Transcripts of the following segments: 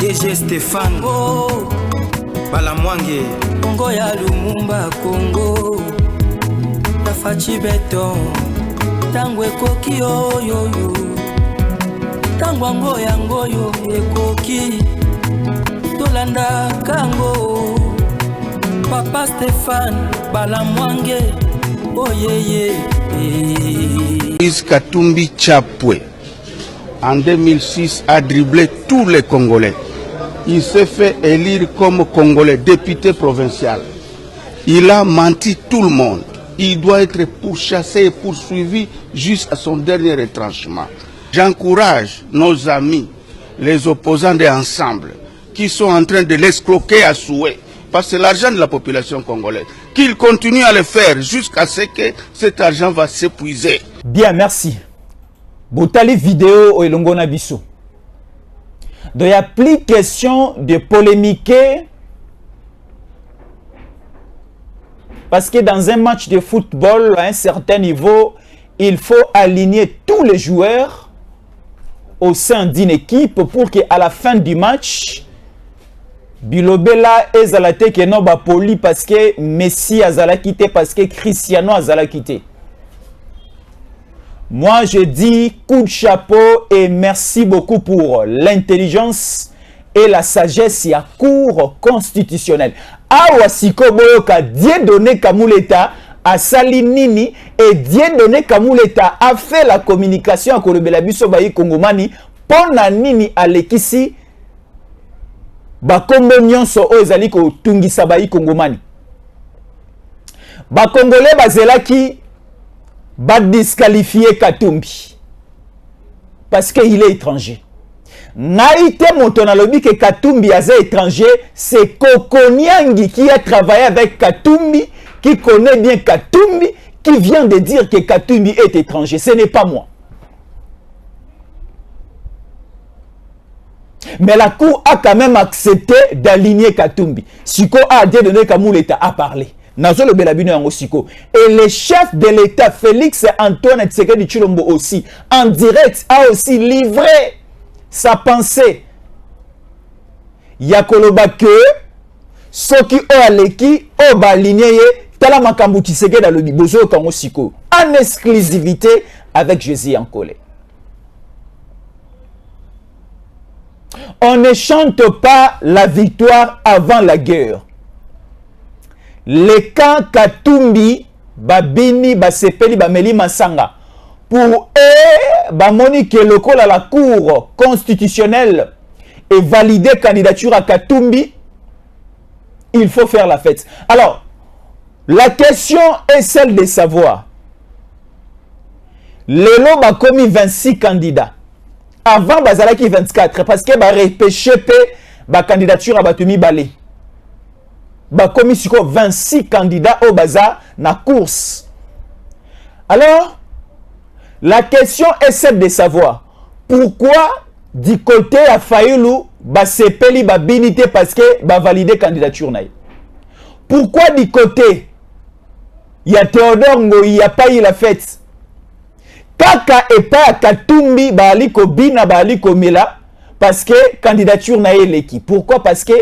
DG Stéphane Balamwange Congo ya Lumumba Congo Tafachi Beton Tangwe koki oyoyo Tangwango yangoyo ekoki Tolanda kango Papa Stéphane Balamwange Oyeye Katumbi Chapwe en 2006 a dribblé tous les Congolais. Il s'est fait élire comme Congolais, député provincial. Il a menti tout le monde. Il doit être pourchassé et poursuivi jusqu'à son dernier retranchement. J'encourage nos amis, les opposants d'ensemble, qui sont en train de l'escroquer à souhait, parce que c'est l'argent de la population congolaise, qu'ils continuent à le faire jusqu'à ce que cet argent va s'épuiser. Bien, merci. Botali vidéo au Elongona Bissou. Donc il n'y a plus question de polémiquer. Parce que dans un match de football, à un certain niveau, il faut aligner tous les joueurs au sein d'une équipe pour qu'à la fin du match, Bilobela et Zalate que non ba poli parce que Messi a Zala quitté, parce que Cristiano a Zala quitté. Moi, je dis coup de chapeau et merci beaucoup pour l'intelligence et la sagesse à cour constitutionnelle. Awa siko boyoka Dieudonné Kamuleta a sali nini et Dieudonné Kamuleta a fait la communication à Kolobela biso bayi Kongomani pona nini alekisi bakombo nyonso oyo ezali kotungisa bayi Kongomani. Ba Congolais bazelaki ba disqualifier Katumbi parce qu'il est étranger. Naïté Montonalobi que Katumbi est étranger, c'est Kokoniangi qui a travaillé avec Katumbi, qui connaît bien Katumbi, qui vient de dire que Katumbi est étranger. Ce n'est pas moi. Mais la Cour a quand même accepté d'aligner Katumbi. Siko a donné Kamuleta à parler. Et le chef de l'État, Félix Antoine Tshisekedi Tshilombo aussi, en direct, a aussi livré sa pensée. Yakoloba que Soki Oaleki Oba aligné Tala Makambu Tshisekedi dans le Bibozo Kango Siko, en exclusivité avec Jésus Ankole. On ne chante pas la victoire avant la guerre. Les camps Katumbi, Babini, Basepeli, Bameli Masanga, pour eux, Bamoni que le col à la Cour constitutionnelle et valider candidature à Katumbi, il faut faire la fête. Alors, la question est celle de savoir. Lelo a commis 26 candidats. Avant, Bazalaki 24, parce que ba repêché ba candidature à Batumi Balé. Ba commis 26 candidats au bazar na course. Alors, la question est celle de savoir pourquoi du côté à Fayoulou, ba sepeli ba binité parce que ba valider candidature naï. Pourquoi du côté il y a Théodore Ngoyi, il n'y a pas eu la fête. Kaka et pas Katumbi ba aliko bina ba aliko mela parce que candidature naï l'équipe. Pourquoi? Parce que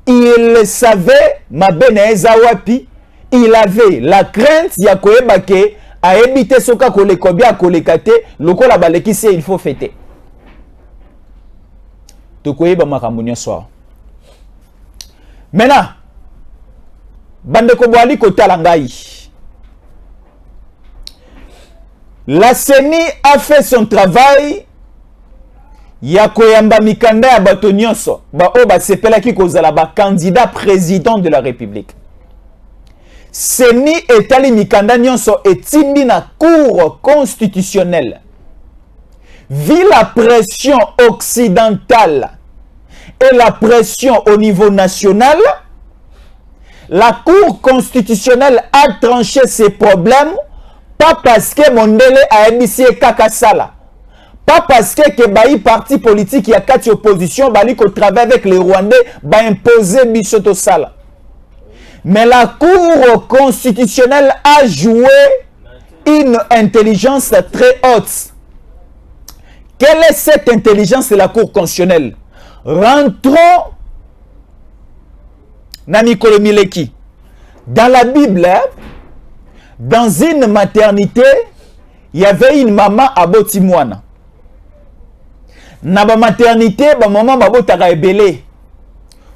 il savait, Wapi, il avait la crainte, il y a Koebake, à éviter ce cas qu'on les cobia, à kolekate, le col à baleki, il faut fêter. Tokoeba makamunyo soir. Maintenant, Bande Koboali Kotalangai. La CENI a fait son travail. Yakoyamba Mikanda ya bato nyonso ba o ba sepela ki kozala ba candidat président de la République. Seni etali Mikanda nyonso etindi na cour constitutionnelle. Vu la pression occidentale et la pression au niveau national, la cour constitutionnelle a tranché ces problèmes pas parce que Mondele a émis Kakasala. Pas parce que baï parti politique y a quatre oppositions, bali qu'on travaille avec les Rwandais, ba imposer Bisoto Sala. Mais la Cour constitutionnelle a joué une intelligence très haute. Quelle est cette intelligence de la Cour constitutionnelle? Rentrons na mikolo mileki. Dans la Bible, dans une maternité, il y avait une maman à Botimouana. Na ba maternité, ba maman ba botaka ebele.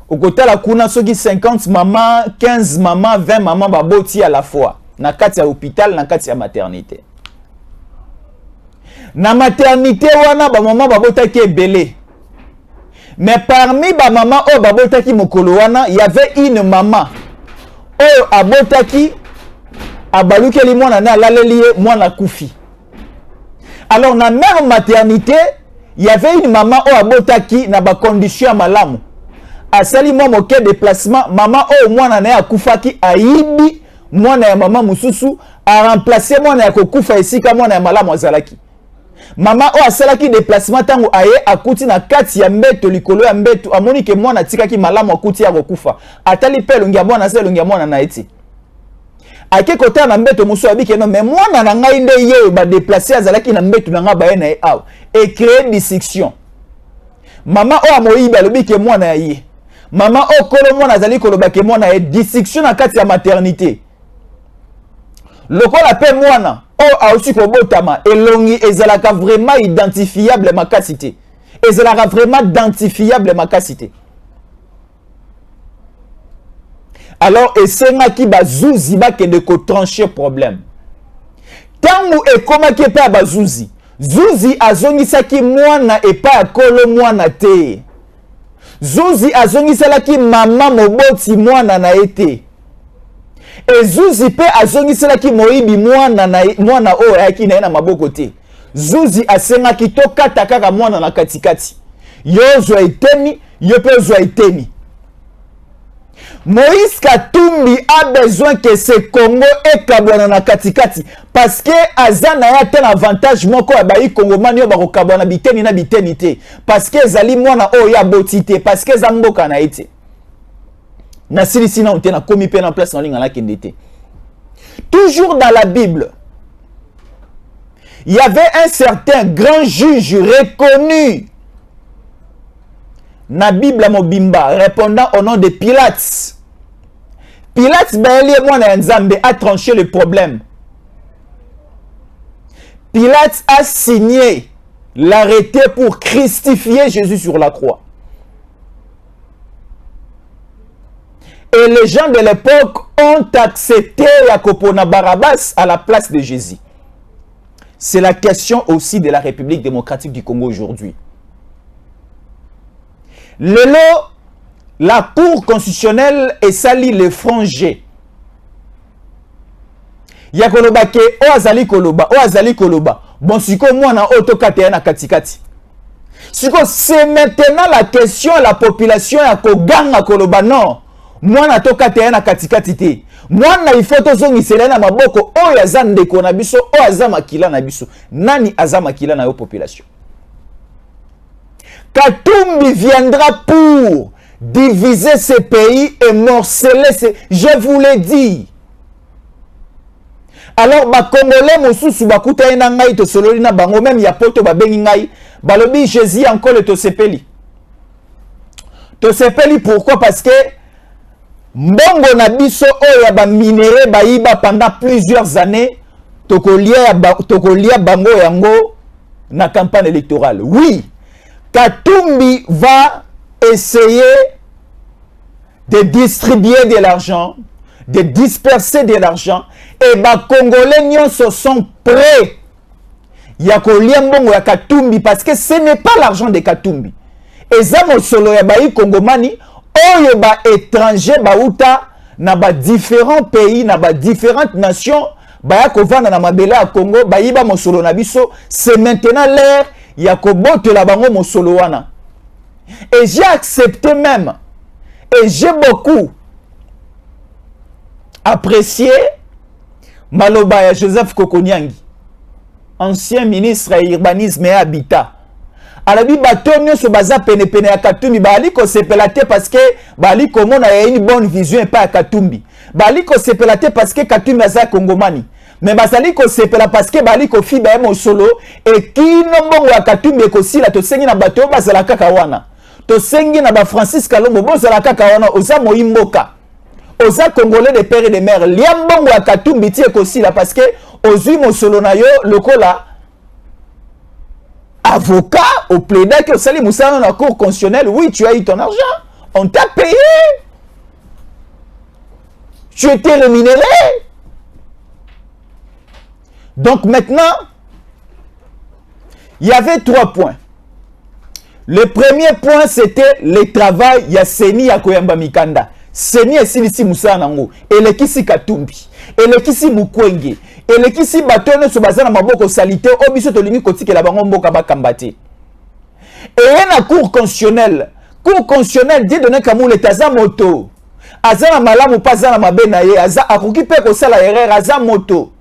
Au côté la kuna soki 50 maman, 15 maman, 20 maman ba boti à la fois. Na kati ya hôpital, na kati ya maternité. Na maternité wana ba maman ba botaki ebele. Mais parmi ba maman o ba botaki mokolo wana, il y avait une maman. Oh abotaki abalukeli mwana na laleli mwana kufi. Alors na même maternité, il y avait une maman oh abotaki na ba condition malamu. Asali mwa moke déplacement, maman oh mwana na akufaki aibi mwana ya maman mususu a remplacer mwana ya kokufa esika mwana ya malamu azalaki. Maman o asalaki déplacement tango aye akuti na kati ya mbeto likolo ya mbeto amoni ke mwana tikaki malamu akuti ya kokufa. Atali pe longi ya mwana se longi ya mwana na eti. Ake kota na mbeto muso abike no mais mwana na ngai nde ye ba déplacer azalaki na mbeto na nga ba ye na ye aw et créer dissection. Maman o amoyiba lobike mwana ya ye. Maman o kolo mwana azali koloba ke mwana ye dissection na kati ya maternité. Lokola pe mwana o aussi kobotama elongi ezalaka vraiment identifiable makasité. Ezalaka vraiment identifiable makasité. Alors esenga ki bazuzi ba kende ko trancher problème. Tangu ekoma ki pa bazuzi. Zuzi azongisaki mwana epa akolo mwana te. Zuzi azongiselaki mama moboti mwana na ete. Et Zuzi pe azongiselaki moyibi mwana o yaki na maboko te. Zuzi asenga ki tokata kaka mwana na katikati. Yo zwa itemi, yo pe zwa itemi. Moïse Katumbi a besoin que ce Congo ekabwana na katikati parce que azana ya tel avantage moko ya bayi Congomani yo bako kabwana biteni na biteni te parce que ezali mwana o ya botite parce que zamboka na ete. Na silisi na onte na komi pe na place na linga la kendete. Toujours dans la Bible, il y avait un certain grand juge reconnu. Na Bible mobimba répondant au nom de Pilate. Pilate a tranché le problème. Pilate a signé l'arrêté pour crucifier Jésus sur la croix. Et les gens de l'époque ont accepté Yakopona Barabbas à la place de Jésus. C'est la question aussi de la République démocratique du Congo aujourd'hui. La Cour constitutionnelle est sali le frangé. Yakoloba ke o azali koloba. Bon siko mwana otokate na katikati. Siko c'est maintenant la question la population ya koganga koloba non. Mwana tokate na katikati te. Mwana ifoto zongisela na maboko o yaza ndeko na biso o azama kila na biso. Nani azama kila na yo population? Katumbi viendra pour diviser ce pays et morceler ce... Je vous l'ai dit. Alors, ba Congolais mosusu bakuta ina ngai to sololi na bango même ya poto ba bengi ngai balobi Jésus encore le to sepeli. To sepeli pourquoi? Parce que mbongo na biso oya ba minéraux ba iba pendant plusieurs années tokolia bango yango na campagne électorale. Oui. Katumbi va essayer de distribuer de l'argent, de disperser de l'argent, et les Congolais sont prêts. Il y a ya Katumbi parce que ce n'est pas l'argent de Katumbi. Et ça, solo ya bayi Congomani, oyo ba étranger bauta na ba différents pays, na ba différentes nations, baya kovanda na mabele ya Congo, bayiba mosolo na biso, c'est maintenant l'ère Yakobote la bango mosolo wana. Et j'ai accepté même, et j'ai beaucoup apprécié maloba ya Joseph Kokonyangi, ancien ministre à urbanisme et habitat. Alabi batonyo so baza pene ya Katumbi bali ko sepelate parce que bali komona ya une bonne vision et pas à Katumbi. Bali ko sepelate parce que Katumbi aza Kongomani. Mais basali ko sepela parce que bali ko fiba mo solo et kino mbongo ya Katumbi ko sila to sengi na bato basala kaka wana. to sengi na ba Francis Kalombo bozala kaka wana oza moimboka oza congolais de père et de mère liambongo ya Katumbi tie kosila parce que ozui mosolo na yo lokola avocat au plaidoyer que Salim Moussa dans la cour constitutionnelle. Oui, tu as eu ton argent, on t'a payé, tu étais rémunéré. Donc maintenant, il y avait 3 points. Le premier point, c'était le travail. Il y a Seni Yakoyamba Mikanda. Seni Esilisi Moussa Nango. Et le Kisi Katumbi. Et le Kisi Mukwenge. Et le Kisi Batone Sobazana Maboko Salité. Obiso Tolimi Kotike la Bango Kaba Kambati. Et il y a une cour constitutionnelle. Cour constitutionnelle dit donner Kamou le Taza Moto. Azana Malamu Pazana Mabenaye. Aza Akukipe Kosala Erreur. Aza Moto.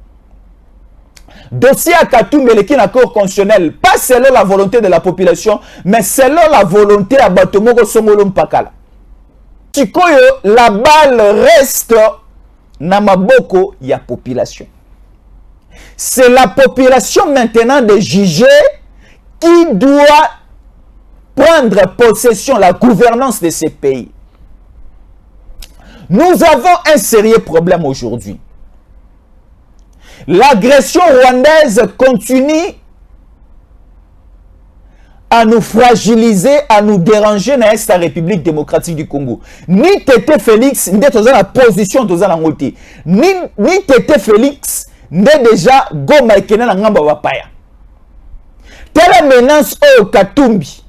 Dossier à Katumbi et la cour constitutionnelle, pas selon la volonté de la population, mais selon la volonté à Batomoko Songolom Pakala. Tikoyo, la balle reste na maboko ya population. C'est la population maintenant de juger qui doit prendre possession, la gouvernance de ces pays. Nous avons un sérieux problème aujourd'hui. L'agression rwandaise continue à nous fragiliser, à nous déranger dans la République démocratique du Congo. Ni Tété Félix, ni dans la position de la moitié. Ni Tété Félix, ni déjà Goma et Kena Ngamba Wapaya. Telle menace au Katumbi.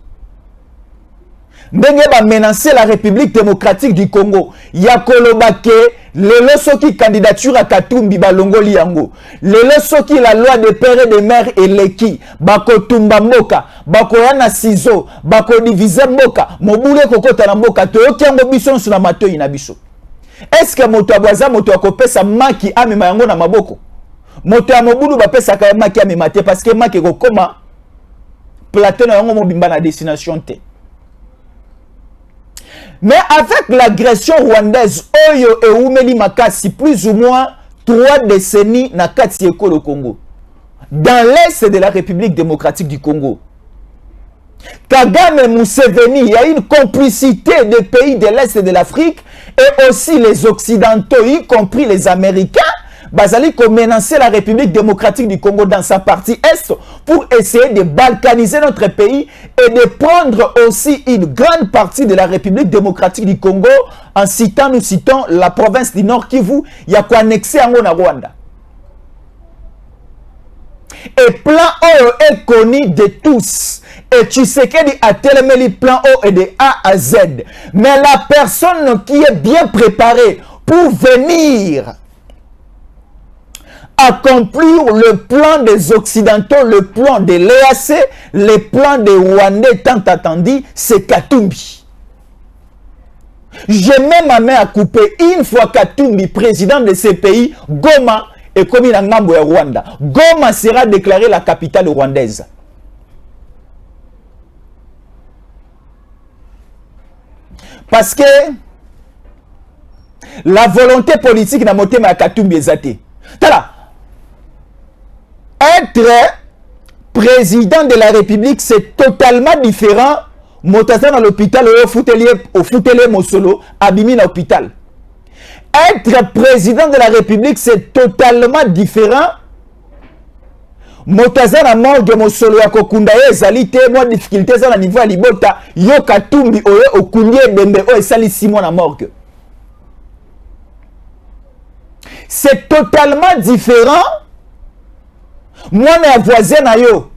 Ndenge va menacer la République démocratique du Congo. Yakolobake, lelo soki candidature à Katumbi balongoli yango. Lelo soki la loi de père et de mère eleki. Bako tumba mboka, bako yana sizo, bako diviser mboka, mobule kokota na mboka, toyoki yango biso na matoi na biso. Est-ce que moto abwaza moto akopesa maki amema yango na maboko? Moto ya mobulu bapesa ka maki amema te parce que maki kokoma plateau na yango mobimba na destination te. Mais avec l'agression rwandaise, Oyo et Oumeli Makasi, plus ou moins 3 décennies na Katieko le Congo. Dans l'est de la République démocratique du Congo. Kagame et Museveni, il y a une complicité des pays de l'est de l'Afrique et aussi les Occidentaux, y compris les Américains, Bazali qui menacer la République démocratique du Congo dans sa partie est pour essayer de balkaniser notre pays et de prendre aussi une grande partie de la République démocratique du Congo en citant, nous citons la province du Nord Kivu, il y a quoi annexer en Rwanda. Et plan O est connu de tous. Et Tshisekedi a tellement le plan O et de A à Z. Mais la personne qui est bien préparée pour venir accomplir le plan des Occidentaux, le plan de l'EAC, le plan des Rwandais tant attendu, c'est Katumbi. Je mets ma main à couper une fois Katumbi, président de ces pays, Goma est comme la Ngambo et Rwanda. Goma sera déclarée la capitale rwandaise. Parce que la volonté politique n'a monté ma Katumbi ezate. Tala. Être président de la République, c'est totalement différent. Motaza dans l'hôpital, au foutelier Mosolo, abimi dans l'hôpital. Être président de la République, c'est totalement différent. Motaza na morgue Mosolo ya kokunda ezalite, moi difficulté za na niveau ya libota, yo Katumbi oye okundie bembe o esali 6 mois na morgue. C'est totalement différent. Moi, mes voisins na yo.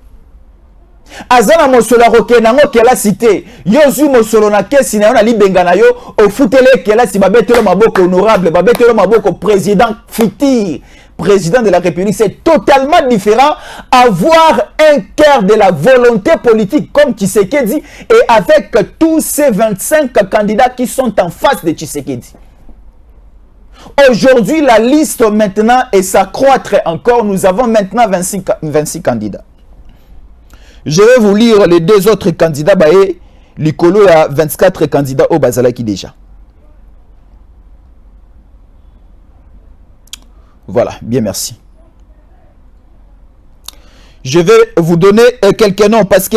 Azana mosolo roke nango kela cité. Yo zu mosolo na kesi na yo na libenga na yo. O futele kela si babetelo maboko honorable, babetelo maboko président futur, président de la République. C'est totalement différent. Avoir un cœur de la volonté politique comme Tshisekedi et avec tous ces 25 candidats qui sont en face de Tshisekedi. Aujourd'hui, la liste maintenant est s'accroître encore. Nous avons maintenant 26 candidats. Je vais vous lire les 2 autres candidats. Likolo a 24 candidats au Bazalaki déjà. Voilà, bien merci. Je vais vous donner quelques noms parce que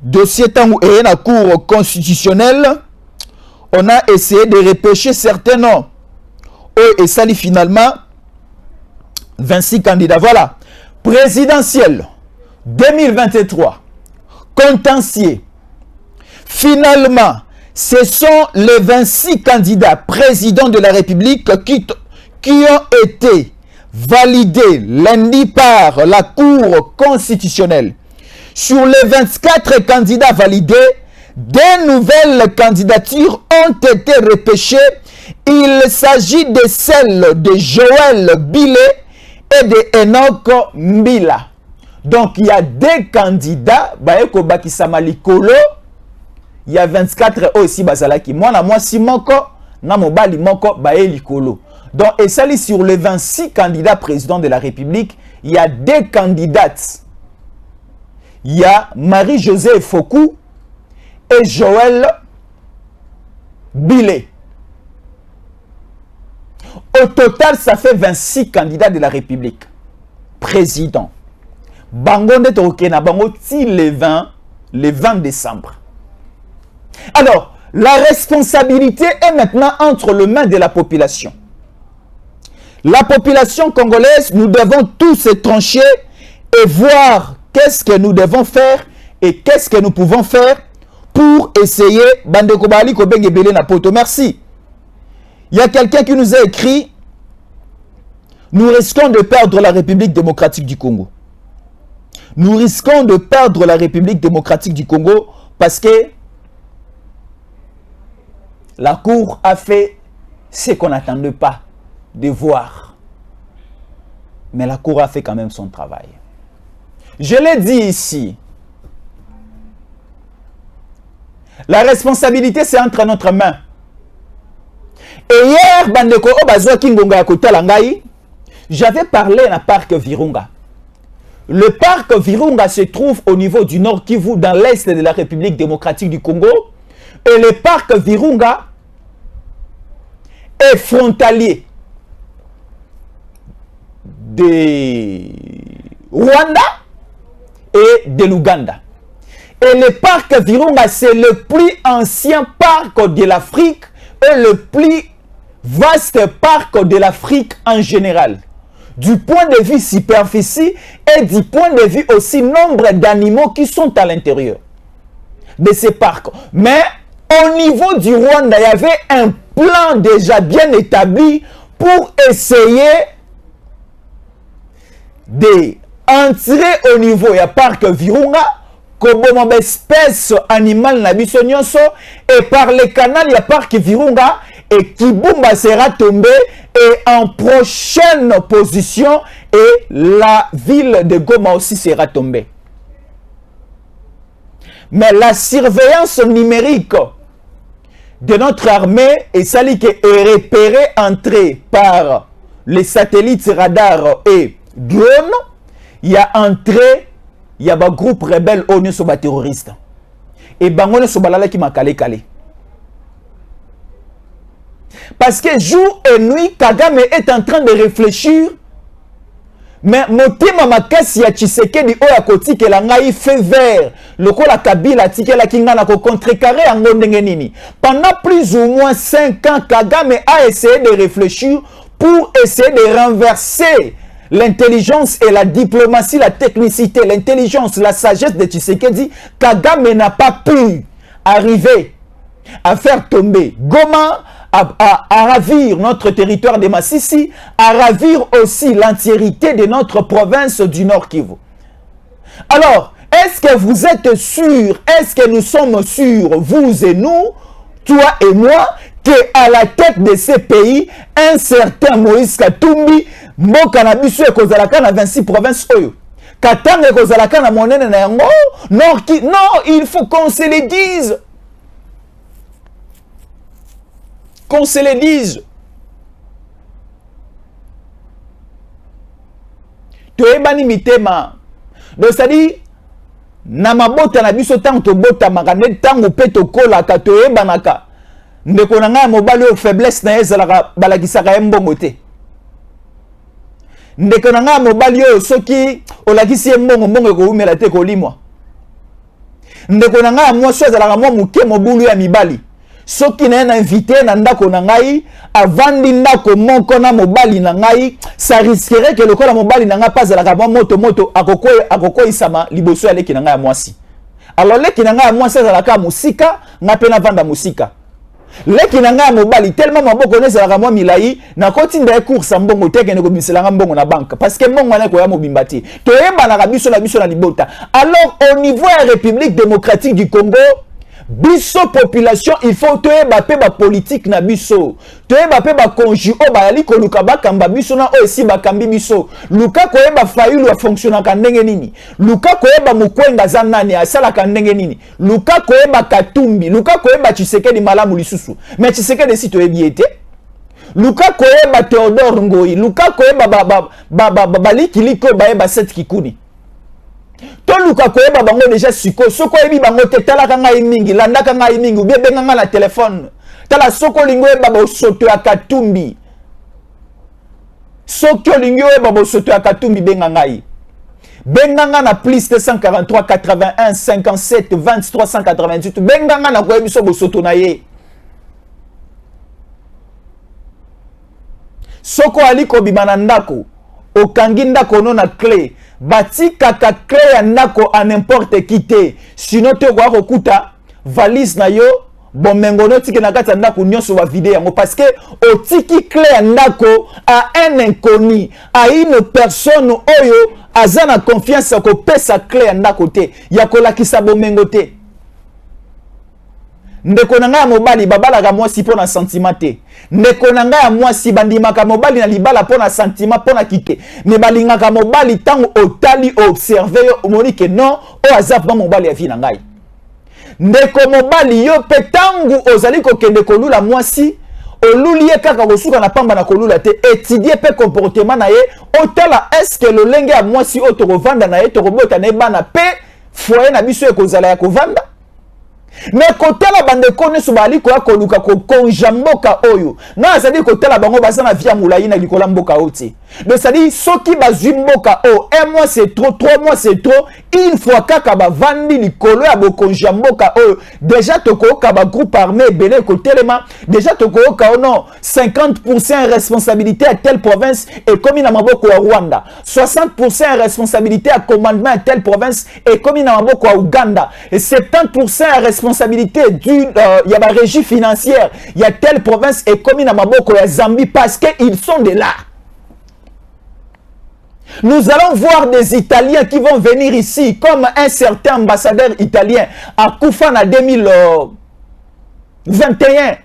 dossier tango et la Cour constitutionnelle, on a essayé de repêcher certains noms. Et ça dit finalement 26 candidats. Voilà. Présidentielle 2023. Contentieux. Finalement, ce sont les 26 candidats présidents de la République qui ont été validés lundi par la Cour constitutionnelle. Sur les 24 candidats validés, des nouvelles candidatures ont été repêchées. Il s'agit de celles de Joël Billet et de Enoch Mbila. Donc, il y a des candidats, il y a 24 aussi bazalaki. Moi si moko, na mobali moko bae likolo. Donc, et ça sur les 26 candidats présidents de la République, il y a des candidates. Il y a Marie-Josée Fokou et Joël Billet. Au total, ça fait 26 candidats de la République. Président. Bango de Tokena, bango ti le 20 décembre. Alors, la responsabilité est maintenant entre les mains de la population. La population congolaise, nous devons tous se trancher et voir qu'est-ce que nous devons faire et qu'est-ce que nous pouvons faire pour essayer. Merci. Il y a quelqu'un qui nous a écrit: nous risquons de perdre la République démocratique du Congo. Nous risquons de perdre la République démocratique du Congo parce que la Cour a fait ce qu'on n'attendait pas de voir. Mais la Cour a fait quand même son travail. Je l'ai dit ici. La responsabilité, c'est entre notre main. Et hier, Bandeko Obazwa Kingonga Kotala Ngai, j'avais parlé dans le parc Virunga. Le parc Virunga se trouve au niveau du Nord Kivu, dans l'est de la République démocratique du Congo. Et le parc Virunga est frontalier de Rwanda et de l'Ouganda. Et le parc Virunga, c'est le plus ancien parc de l'Afrique et le plus vaste parc de l'Afrique en général. Du point de vue superficie et du point de vue aussi nombre d'animaux qui sont à l'intérieur de ces parcs. Mais au niveau du Rwanda, il y avait un plan déjà bien établi pour essayer d'entrer au niveau du parc Virunga comme espèce animale na biso nyonso, et par le canal il y a parc Virunga et Kibumba sera tombé et en prochaine position et la ville de Goma aussi sera tombée. Mais la surveillance numérique de notre armée est celle qui est repérée entrée par les satellites radars et drones. Il y a entré, il y a un groupe rebelle au sur les terroristes. Et bangone sur balala qui m'a calé. Parce que jour et nuit, Kagame est en train de réfléchir. Mais motema makasi ya Tshisekedi oya kotike la ngai fait vert. Lokola Kabila tike la kingana ko contrecarrer en ndenge nini. Pendant plus ou moins 5 ans, Kagame a essayé de réfléchir pour essayer de renverser l'intelligence et la diplomatie, la technicité, l'intelligence, la sagesse de Tshisekedi. Kagame n'a pas pu arriver à faire tomber Goma, à ravir notre territoire de Massissi, à ravir aussi l'entièreté de notre province du Nord Kivu. Alors, est-ce que vous êtes sûrs, est-ce que nous sommes sûrs, vous et nous, toi et moi, qu'à la tête de ces pays, un certain Moïse Katumbi, Mokanabisu et Kozalaka na 26 provinces oyo. Katanga et Kozalaka na monene na yango, non, il faut qu'on se le dise. Qu'on se le dise. Toyebani mitema. Donc c'est-à-dire, na mabota na biso tango to bota makane tango pe to kola ka toyebanaka. Ndeko na nga mobali o faiblesse na ezalaka balakisaka mbongo te. Ndeko na nga mobali o soki olakisi mbongo ko umela te ko limwa. ndeko na ngai moi so azalaka mwa moke mobulu ya mibali soki na na invité na ndako na ngai avandi ndako moko na mobali na ngai ça risquerait que lokola mobali na ngai pas azalaka mwa moto akokoisama liboso ya leki na ngai ya mwasi. Alors leki na ngai ya mwasi azalaka musika nga pe na vanda musika. Leki na ngai ya mobali tellement maboko ne ezalaka mwa milai na kotinda course mbongo te kende ko biselanga mbongo na banque parce que mbongo na ko ya mobimba te toyeba na biso na libota. Alors au niveau de la République démocratique du Congo, biso population il faut toyeba pe ba politique na biso toyeba pe ba conju o ba yali ko luka bakamba biso na o esi bakambi biso luka koyeba fayulu a fonctionner ka ndenge nini luka koyeba mukwenga za nani asala ka ndenge nini luka koyeba Katumbi luka koyeba Tshisekedi malamu lisusu mais Tshisekedi si toyebi ete luka koyeba Theodore Ngoi luka koyeba balikiliko bayeba set kikuni to luka koyeba bango déjà siko soko yebi bango te talaka ngai mingi landaka ngai mingi ou bien benga nga na téléphone tala soko lingo yeba ba soto ya Katumbi soko lingo yeba ba soto ya Katumbi benga ngai benga nga na plus 243 81 57 23 188 benga nga na koyebi so bo soto na ye soko aliko bimana ndako okangi ndako no na clé bati kaka clé ya ndako a n'importe qui te sinon te kwa kokuta valise na yo bomengo no tiki na kati ya ndako nyonso wa vide yango parce que otiki clé ya ndako à un inconnu à une personne oyo aza na confiance ko pesa clé ya ndako te ya kolakisa bomengo te ndeko na ngai ya mobali babalaka mwasi mpo na sentiment te ndeko na ngai ya mwasi bandimaka mobali na libala mpo na sentiment mpo na kike me balingaka mobali ntango otali observe yo omoni ke non oyo aza mpa mobali ya vi na ngai ndeko mobali yo mpe ntango ozali kokende kolula mwasi oluli ye kaka kosuka na pamba na kolula te étudier mpe comportement na ye otala estce lolenge ya mwasi oyo tokovanda na ye tokobota na ye bana mpe foyer na biso ekozala ya kovanda. Mais kotala bande kone so bali ko akoluka ko konja mboka oyo na azali kotala bango bazana via mulayi na likola mboka oti donc ça dit soki bazwi mboka o un mois c'est trop 3 mois c'est trop une fois kaka ba vandi likolo ya bo konja mboka oyo déjà toko ka ba groupe armé belé ko telema déjà toko ka non 50% responsabilité à telle province et comme na maboko ya Rwanda 60% responsabilité à commandement à telle province et comme na maboko ya Uganda et 70% responsabilité du y a la régie financière il y a telle province et commune à Maboko et Zambie parce qu'ils sont de là. Nous allons voir des Italiens qui vont venir ici comme un certain ambassadeur italien à Koufan en 2021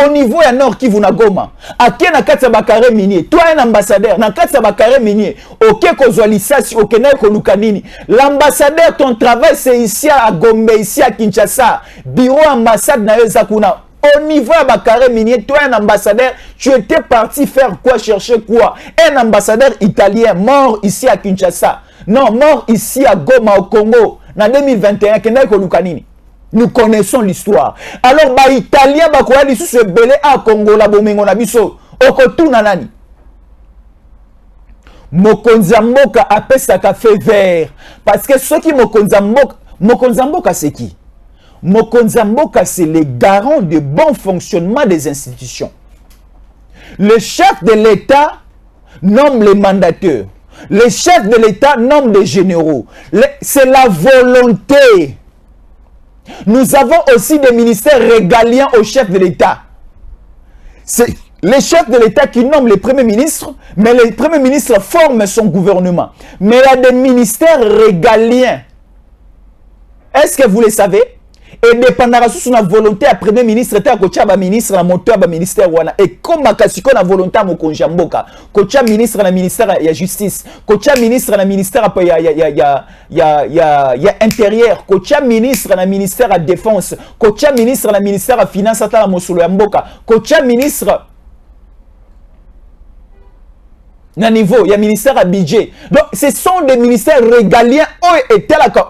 au niveau ya Nord Kivu na Goma aké na kati ya bakare minier toi un ambassadeur na kati ya bakare minier oké kozwa lisasi oké na ko lukanini l'ambassadeur ton travail c'est ici à Gombe ici à Kinshasa bureau ambassade na yoza kuna au niveau ya bakare minier toi un ambassadeur tu étais parti faire quoi chercher quoi un ambassadeur italien mort ici à Kinshasa non mort ici à Goma au Congo na 2021 kena ko lukanini. Nous connaissons l'histoire. Alors, les Italiens, ils se belé à Congo, la bomengo na biso. Okotuna nani. Mokonzamboka appelle ça café vert. Parce que ceux qui Mokonzamboka, c'est qui? Mokonzamboka, c'est les garants du bon fonctionnement des institutions. Le chef de l'État nomme les mandateurs. Le chef de l'État nomme les généraux. C'est la volonté. Nous avons aussi des ministères régaliens au chef de l'État. C'est le chef de l'État qui nomme les premiers ministres, mais les premiers ministres forment son gouvernement. Mais il y a des ministères régaliens. Est-ce que vous le savez? Et dépendamment de la volonté à premier ministre, il y a un ministre, un moteur, un ministère. Et comme il y a une volonté à Mokonjamboka, il y a un ministre, un ministère de la justice, il y a un ministre, un ministère de l'intérieur, il y a un ministre, un ministère de la défense, il y a un ministre, un ministère de la finance, il y a un ministre, na niveau, il y a ministère à budget. Donc, ce sont des ministères régaliens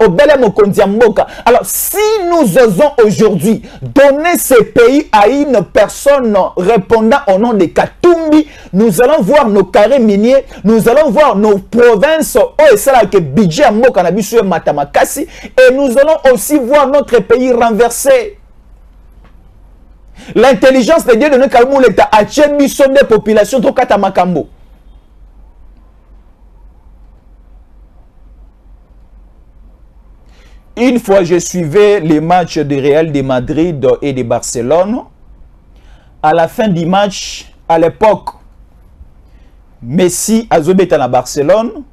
au Belé Mokonzi Mboka. Alors, si nous osons aujourd'hui donner ces pays à une personne répondant au nom de Katumbi, nous allons voir nos carrés miniers, nous allons voir nos provinces et c'est là que budget Mboka Nabisu Matamakasi, et nous allons aussi voir notre pays renversé. L'intelligence de Dieu de notre l'État a tué des populations de Katamakambo. Une fois, je suivais les matchs de Real de Madrid et de Barcelone. À la fin du match, à l'époque, Messi a zobeta na Barcelone,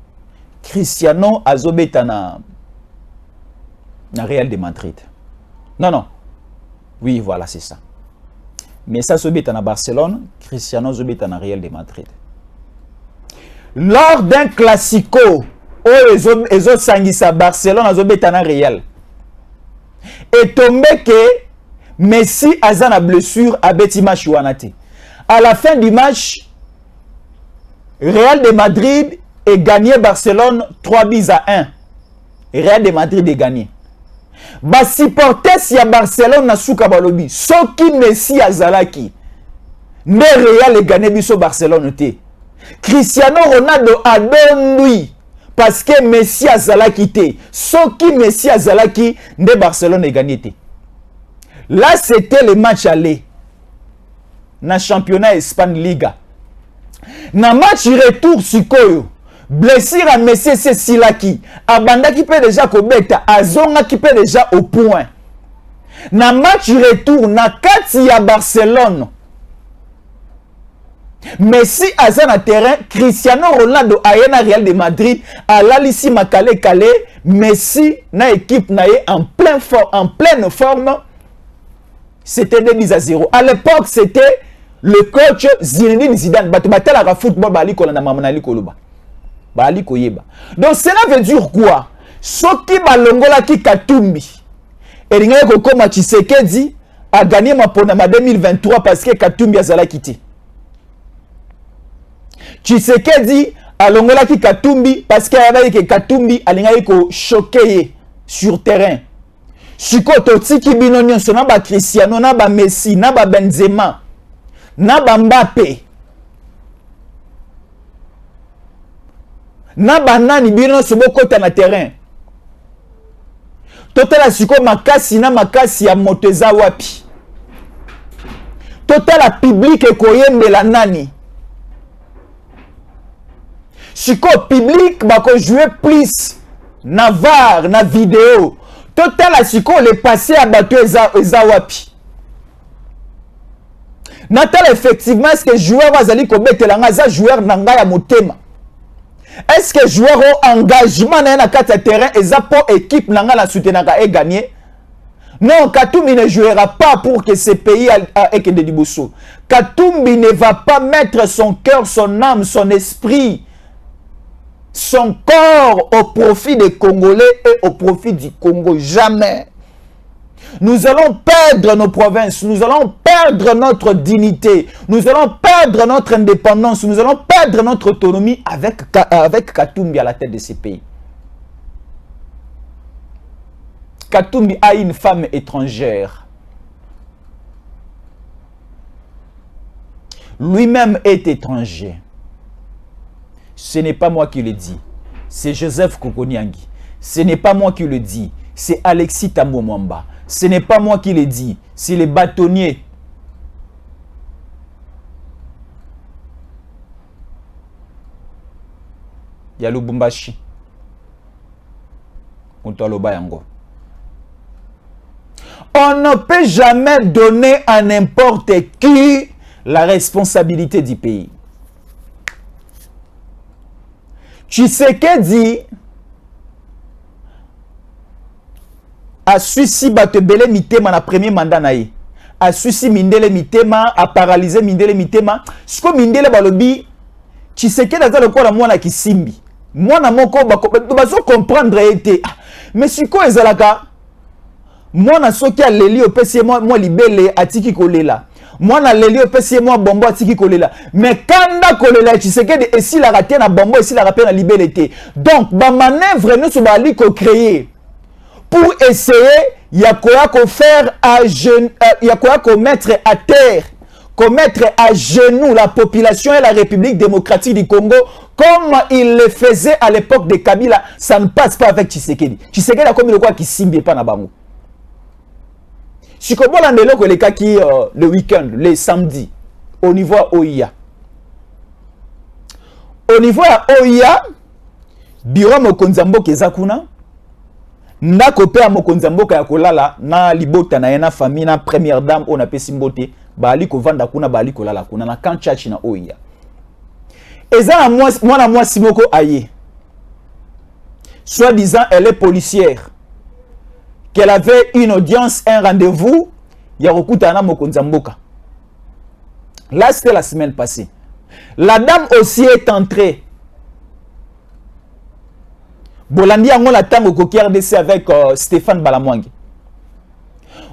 Cristiano a zobeta na Real de Madrid. Non, non. Oui, voilà, c'est ça. Messi a zobeta na Barcelone, Cristiano zobeta na Real de Madrid. Lors d'un classico, les autres sangisa Barcelone azobeta na Real. Et tombé que Messi a une blessure à beti match wanate. À la fin du match, Real de Madrid a gagné Barcelone 3-1. Real de Madrid a gagné. Ba supporter si à Barcelone na suka balobi. Soki Messi azalaki. Ne Real a gagné biso Barcelone te. Cristiano Ronaldo a donné. Parce que Messi a zalaki te. Soki Messi a zalaki, de Barcelone a gagné. Là, c'était le match aller. Dans le championnat Espagne Liga. Dans le match retour, Sikoyo. Blessure à Messi, c'est Silaki. Abanda qui peut déjà kobeta. Azonga qui peut déjà au point. Dans le match retour, na kati à Barcelone. Messi a un terrain, Cristiano Ronaldo a un Real de Madrid, à l'Alissi Makale Kale, Messi na équipe na en pleine forme, c'était 2-0. À l'époque, c'était le coach Zinedine Zidane. Batela football bali kolanda mamanali koloba. Bali koyeba. Donc cela veut dire quoi? Soki balongola ki Katumbi. Et l'inga ko koma Tshisekedi a gagné ma 2023 parce que Katumbi a zala quitté. Tshisekedi alongola ki Katumbi parce qu'il avait que Katumbi alinga ko choqué sur terrain. Siko totiki bino nyonso na ba Cristiano na ba Messi na ba Benzema na ba Mbappé na ba nani bino so bokota na terrain. Totala siko makasi na makasi ya moteza wapi. Totala public ekoyembela nani. Siko public bako jouer plus na VAR na vidéo. Total a siko le passé à battu eza wapi. Natal effectivement est-ce que joueur azali ko betelanga za joueur nanga ya motema. Est-ce que joueur au engagement na kata terrain eza pour équipe nanga la soutenaka et gagner? Non, Katumbi ne jouera pas pour que ce pays ait que de Dibosso. Katumbi ne va pas mettre son cœur, son âme, son esprit, son corps au profit des Congolais et au profit du Congo. Jamais. Nous allons perdre nos provinces, nous allons perdre notre dignité, nous allons perdre notre indépendance, nous allons perdre notre autonomie avec Katumbi à la tête de ces pays. Katumbi a une femme étrangère. Lui-même est étranger. Ce n'est pas moi qui le dis. C'est Joseph Kokoniangi. Ce n'est pas moi qui le dis. C'est Alexis Tambo Mwamba. Ce n'est pas moi qui le dis. C'est les bâtonniers. Il y a Lubumbashi. On ne peut jamais donner à n'importe qui la responsabilité du pays. Tshisekedi a suici Batebele Mitema na premier mandat naïe. A suici Mindele Mitema, a paralysé Mindele Mitema. Ce que Mindele balobi, Tshisekedi a le quoi mwana kisimbi. Mwana moko bazo comprendre été. Mais ce que ezalaka mwana soki a leli opesi moi libele atiki kolela. Moi na leli opesi moi bombo atiki kolela. Mais kanda kolela Tshisekedi et si la raté na bombo et si la rappel na libéralité. Donc ba manœuvre nous so bali ko créer pour essayer ya ko faire à jeune ya ko mettre à terre, ko mettre à genoux la population et la République démocratique du Congo comme il le faisait à l'époque de Kabila. Ça ne passe pas avec Tshisekedi. Tshisekedi a comme le quoi qui simbi pas na bango. Si comme on a les cas qui le week-end, les samedis, au niveau OIA. Au niveau OIA, bureau Mokonzambo Kezakuna, na kopé à Mokonzambo Kayakolala, na libota na yena famille, na première dame, on a pe simbote, bali ko vanda kuna, bali ko lala kuna, na kan chachi na OIA. Et ça, moi, Simoko Aye. Soi-disant, elle est policière. Qu'elle avait une audience, un rendez-vous, Yarokutana Mokonzamboka. Là, c'était la semaine passée. La dame aussi est entrée. Bolandi a la tango koki RDC avec Stéphane Balamwangi.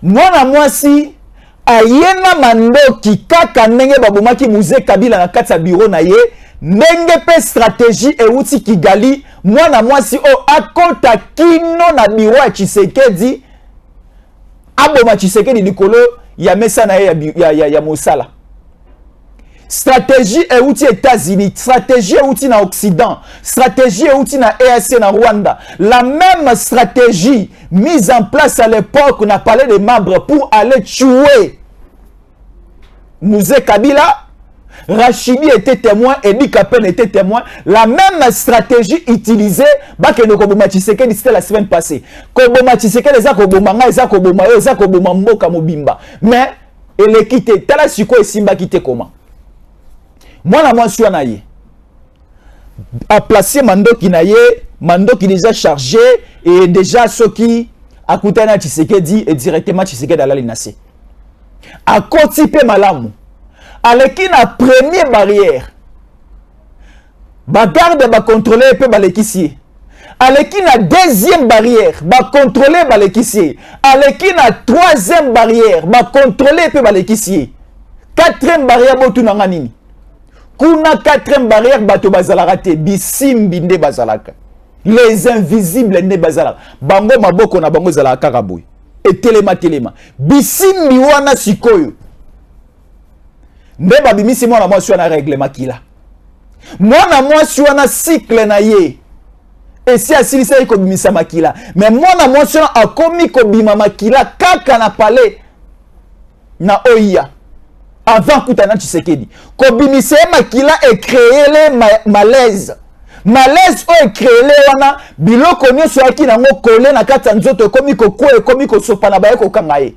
Moi si ayena mando ki kaka ndenge babomaki Mouzé Kabila na kati ya bureau na ye ndenge pe stratégie e uti Kigali moi si o akota kino na bureau ya Tshisekedi aboma Tshisekedi likolo ya mesa na ye ya mosala. Stratégie et outil États-Unis, stratégie et outil na Occident, stratégie et outil na EAC na Rwanda. La même stratégie mise en place à l'époque, on a parlé des membres pour aller tuer Mouzé Kabila. Rachidi était témoin, Edi Kapen était témoin. La même stratégie utilisée, Bakeno Koboma Tshisekedi, c'était la semaine passée. Koboma Tshisekedi, eza Koboma nga, eza Koboma yo, eza Koboma mboka mobimba. Mais, elle est quittée. Tala Siko et Simba quitté comment? Moi, suis anaye. A placé Mandoki naye, Mandoki déjà chargé, et déjà ceux qui a coûté na Tshisekedi et directement Tshisekedi à la linacé. A côté malamu. Aleki na première barrière. Ba garde ba contrôler pe ba lekisi. Aleki na deuxième barrière, ba contrôler ba lekisi. Aleki na troisième barrière, ba contrôler pe ba lekisi. Quatrième barrière botu na nini. Kuna quatrième barrière bato bazalaka te bisimbi nde bazalaka. Les invisibles nde bazalaka. Bango maboko na bango zalaka karaboy. Et telema. Bisimbi wana sikoyo. Nde babimisi mwana mwasi wana règle makila. Mwana mwasi wana cycle na ye. Et si asilisa yiko bimisa makila. Mais mwana mwasi wana akomi ko bima makila kaka na palais na OIA. Avant Koutana Tshisekedi. Kobimise makila et créer les malaise. Malaise o créé les wana biloko nyoso aki nango kole na kata nzoto komi ko ko komi ko sopana ba ko kangaye.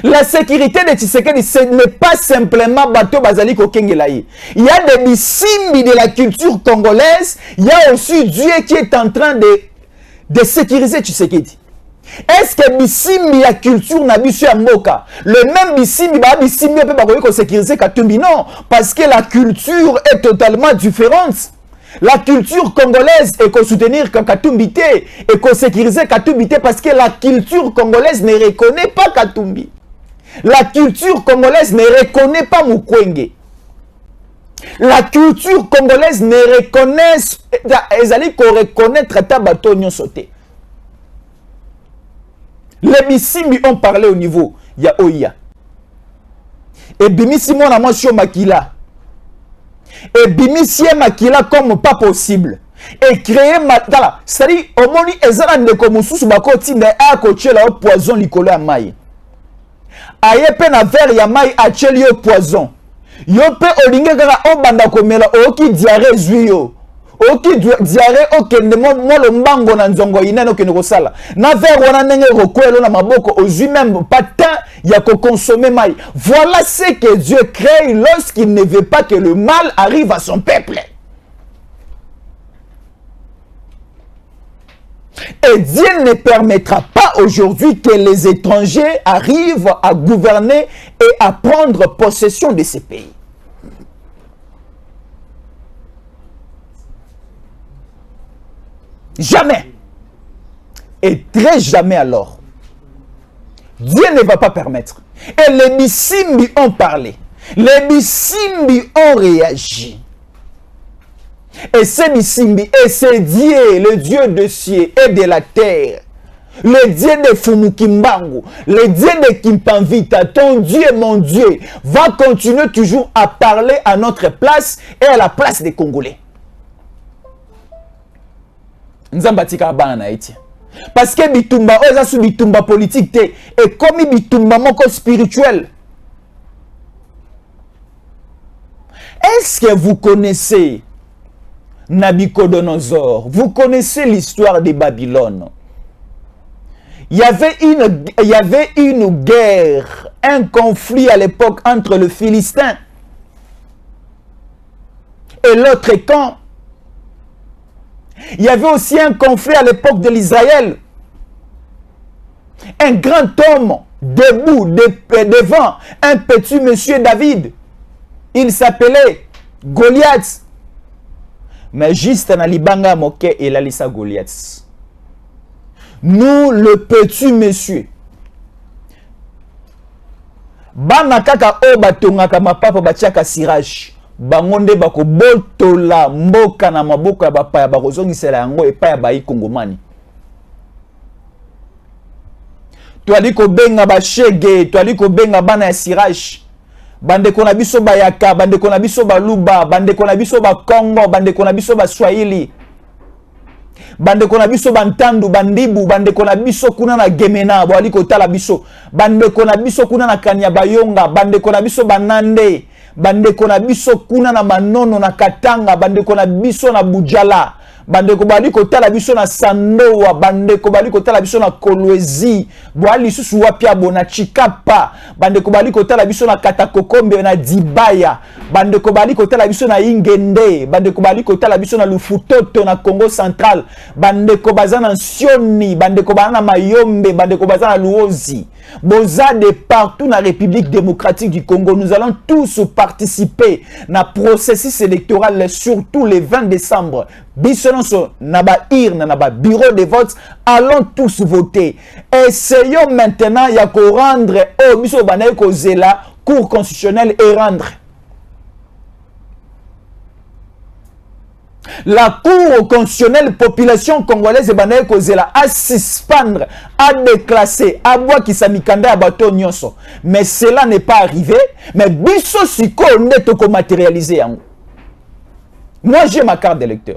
La sécurité de Tshisekedi, ce n'est pas simplement bateau bazali ko kengelaye. Il y a des bisimbi de la culture congolaise, il y a aussi Dieu qui est en train de sécuriser Tshisekedi. Est-ce que bisimbi la culture na bisu ya mboka? Le même bisimbi ba bisimbi peut pas ko sécuriser Katumbi, non, parce que la culture est totalement différente. La culture congolaise est qu'on soutenir Katumbi et qu'on sécuriser Katumbi parce que la culture congolaise ne reconnaît pas Katumbi. La culture congolaise ne reconnaît pas Mukwege. La culture congolaise ne reconnaît, ils allaient qu'on reconnaître Tabato Nyon sauté. Les Bissimbi ont parlé au niveau, il y a OIA. Et Bimisi mon amour Makila. Et Bimisi Makila comme pas possible. Et créer Makila. C'est-à-dire, au moins, ils ont des commusus bakoti mais à côté là au poison likolo à maï. Aye pe na verre ya maï a cheli au poison. Yo pe olinge kaka o banda komela o ki diarrhée zuyo. Oki diarrhée okende mo lo mbango na nzongo inene okende kosala na verre wana ndenge kokwelo na maboko ozui même pas temps ya ko consommer maï. Voilà ce que Dieu crée lorsqu'il ne veut pas que le mal arrive à son peuple. Et Dieu ne permettra pas aujourd'hui que les étrangers arrivent à gouverner et à prendre possession de ces pays. Jamais. Et très jamais alors. Dieu ne va pas permettre. Et les Bissimbi ont parlé. Les Bissimbi ont réagi. Et ces Bissimbi, et c'est Dieu, le Dieu de cieux et de la terre, le Dieu de Fumukimbangu, le Dieu de Kimpanvita, ton Dieu, mon Dieu, va continuer toujours à parler à notre place et à la place des Congolais. Nzambatika bana na eti. Parce que bitumba oza su bitumba politique te et comme bitumba moko spirituel. Est-ce que vous connaissez Nabucodonosor? Vous connaissez l'histoire de Babylone? Il y avait une guerre, un conflit à l'époque entre le Philistin et l'autre camp. Il y avait aussi un conflit à l'époque de l'Israël. Un grand homme debout devant un petit monsieur David. Il s'appelait Goliath. Mais juste dans Libanga Moke et la lisa Goliath. Nous, le petit monsieur. Bana kaka o batongaka mapapa batiaka sirage. Bangonde bako botola mboka na maboko ya bapaya bakozongisela yango epai ya bayi kongomani. Toali ko benga ba shege, toali ko benga bana ya sirage. Bande kona biso bayaka, bande kona biso baluba, bande kona biso ba Congo, bande kona biso ba Swahili. Bande kona biso bantandu, bandibu, bande kona biso kuna na Gemena, boali ko tala biso. Bande kona biso kuna na Kanyabayonga, bande kona biso banande. Bande kona biso kuna na Manono na Katanga, bande kona biso na Bujala, bande ko bali ko tala biso na Sandoa, bande ko bali ko tala biso na Kolwezi, boali susu wapia bona Chikapa, bande ko bali ko tala biso na Katakokombe na Dibaya, bande ko bali ko tala biso na Ingende, bande ko bali ko tala biso na Lufutoto na Congo Central, bande ko bazana Sioni, bande ko bazana Mayombe, bande ko bazana Luozi. Boza de partout dans la République démocratique du Congo, nous allons tous participer na processus électoral, surtout le 20 décembre. Bisononso naba irna naba bureau de vote, allons tous voter. Essayons maintenant ya ko rendre au biso banaye ko zela cour constitutionnelle et rendre. La Cour constitutionnelle population congolaise et banaye kozela à suspendre, à déclasser, à boire qui s'amikanda à bateau nyonso. Mais cela n'est pas arrivé. Mais biso siko neto ko matérialiser. Moi j'ai ma carte d'électeur.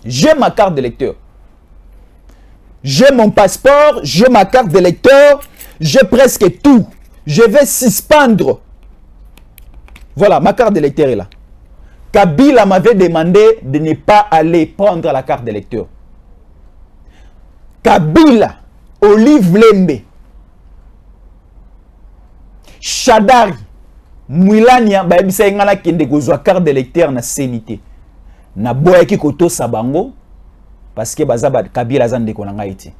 J'ai ma carte d'électeur. J'ai mon passeport, j'ai ma carte d'électeur, j'ai presque tout. Je vais suspendre. Voilà, ma carte d'électeur est là. Kabila m'avait demandé de ne pas aller prendre la carte d'électeur. Kabila, Olive Lembe, Shadari, Mwilania, baebisa ngana kende kozwa carte d'électeur na senité. Na boya ki koto sabango parce que bazaba Kabila zande konanga iti.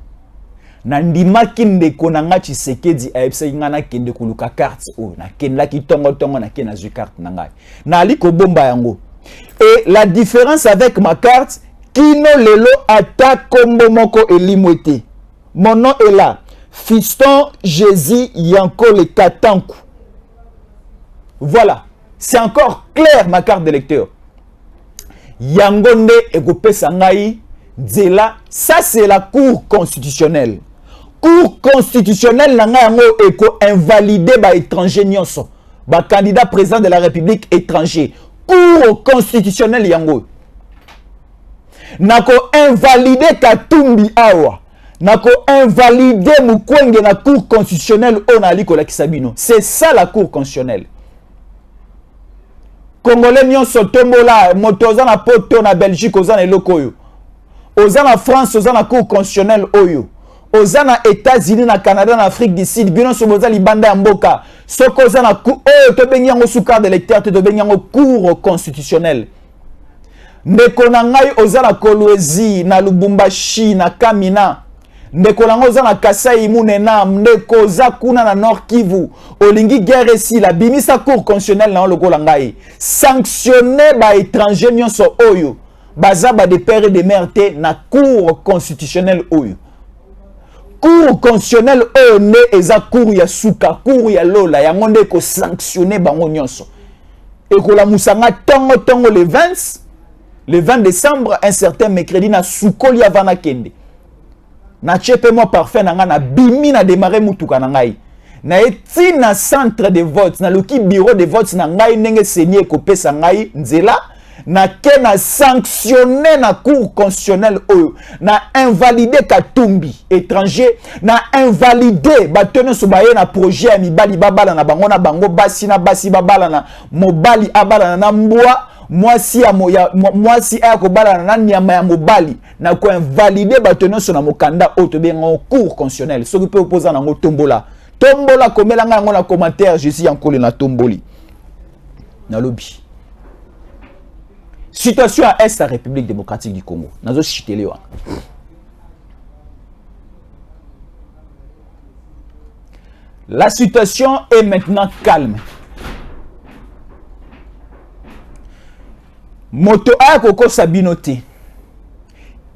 Na ndima kinde konanga Tshisekedi aebisa ngana kende koluka carte o na kenda ki tongo na kena zu carte nanga. Na ali ko bomba yango. Et la différence avec ma carte, Kino Lelo ata kombo moko elimwete. Mon nom est là. Fiston Jésus Yanko le Katanku. Voilà. C'est encore clair ma carte d'électeur. Yangonde Egope Sangai Zela. Ça c'est la Cour constitutionnelle. Cour constitutionnelle nanga yango eko invalidé ba étranger nyonso. Ba candidat président de la République étranger. Cour constitutionnelle yango. Nako invalidé Katumbi awa. Nako invalidé Mukwenge na Cour constitutionnelle onali kola kisabino. C'est ça la Cour constitutionnelle. Congolais nyonso tombola motoza na poto na Belgique oza na eloko oyo. Oza na France oza na Cour constitutionnelle oyo. Oza na États-Unis na Canada na Afrique du Sud bino so boza libanda ya mboka. Soko oza na oyo to bengi yango sous carte d'électeur to bengi yango Cour constitutionnelle. Ndeko na ngai oza na Kolwezi na Lubumbashi na Kamina. Ndeko na ngai oza na Kasai Munena, ndeko oza kuna na Nord Kivu. Olingi guerre ici la bimisa Cour constitutionnelle na lokola ngai. Sanctionner ba étranger nyonso oyo. Baza ba de père et de mère te na Cour constitutionnelle oyo. cour constitutionnel oyo nde eza cour ya suka, cour ya lola, yango nde ekosanctionne bango nyonso. Ekolamusanga tongo le 20 décembre, un certain mercredi na sukoli avana kende. Na chepe moi parfait na nga na bimi na démarrer mutuka na ngai. Na eti na centre de vote, na loki bureau de vote na ngai ndenge seni ekopesa ngai nzela. Na ke na sanctionné na cour constitutionnelle oyo, na invalidé Katumbi étranger, na invalidé batone so baye na projet ya mibali babala na bango na bango basi na basi babala na mobali abala na mbwa mwasi aya kobala na nyama ya mobali na ko invalidé batone so na mokanda oyo to benga cour constitutionnelle. Soki pe opposa nango tombola komela nga ngo na commentaire je suis encore na tomboli na lobby. Situation à Est, la République démocratique du Congo. La situation est maintenant calme. Moto Akoko Sabinote.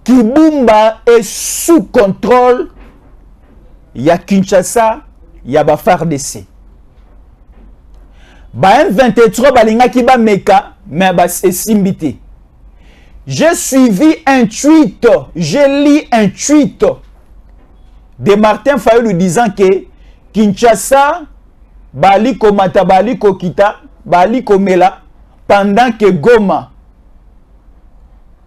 Kibumba est sous contrôle. Ya Kinshasa, ya ba FARDC. Ba M23 balinga kiba meka. Mais c'est simbité. J'ai suivi un tweet, j'ai lu un tweet de Martin Fayulu disant que Kinshasa, Bali Komata, Bali Kokita, Bali Komela, pendant que Goma,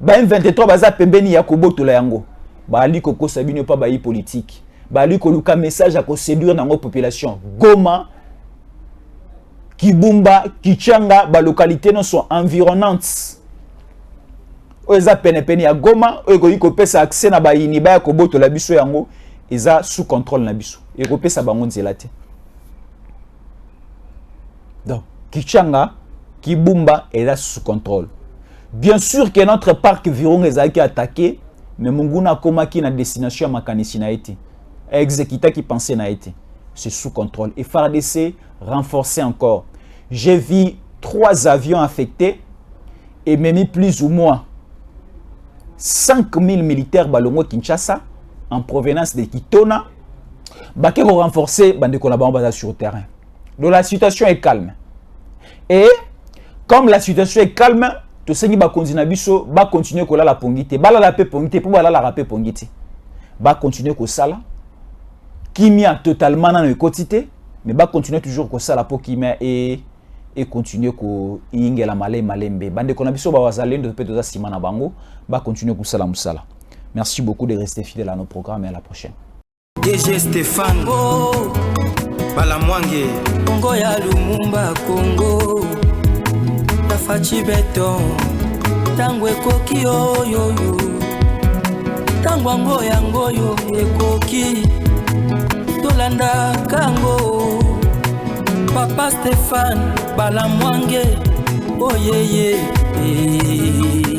M23 baza pembeni ya kobotola yango, Bali Koko Sabine pas bayi politique, Bali Koluka message à ko séduire dans nos populations. Goma, Kibumba, Kichanga, ba localité non sont environnantes. Oza penepeni ya Goma, oyo ko pesa accès na ba iniba ya koboto la biso yango, eza sous contrôle na biso. E ko pesa bango nzela te. Donc, Kichanga, Kibumba eza sous contrôle. Bien sûr que notre parc Virunga eza qui attaqué, mais munguna koma ki na destination makanisi na été. Exécuta qui pensait na été. C'est sous contrôle. Et FARDC renforcé encore. J'ai vu 3 avions affectés et même plus ou moins 5000 militaires balongo Kinshasa en provenance de Kitona. Bakero renforcé, bande collaborateurs sur le terrain. Donc la situation est calme. Et comme la situation est calme, tout ce qui va continuer à la pongité. Bala la paix pongité, pour la rapé pongité. Va continuer à sala. Kimia totalement dans le quotidien, mais va continuer toujours à sala pour Kimia et continuer à ingela malembe. Bande konabiso ba wazalendo de peut-être simana bango, va continuer à sala musala. Merci beaucoup de rester fidèle à nos programmes et à la prochaine. DG Stéphane Balamwange Congo ya Lumumba Congo Tafachi Beton Tangwe koki yo yo yo Tangwango yango yo ekoki Tolanda kango Papa Stéphane Balamwange oh yeah yeah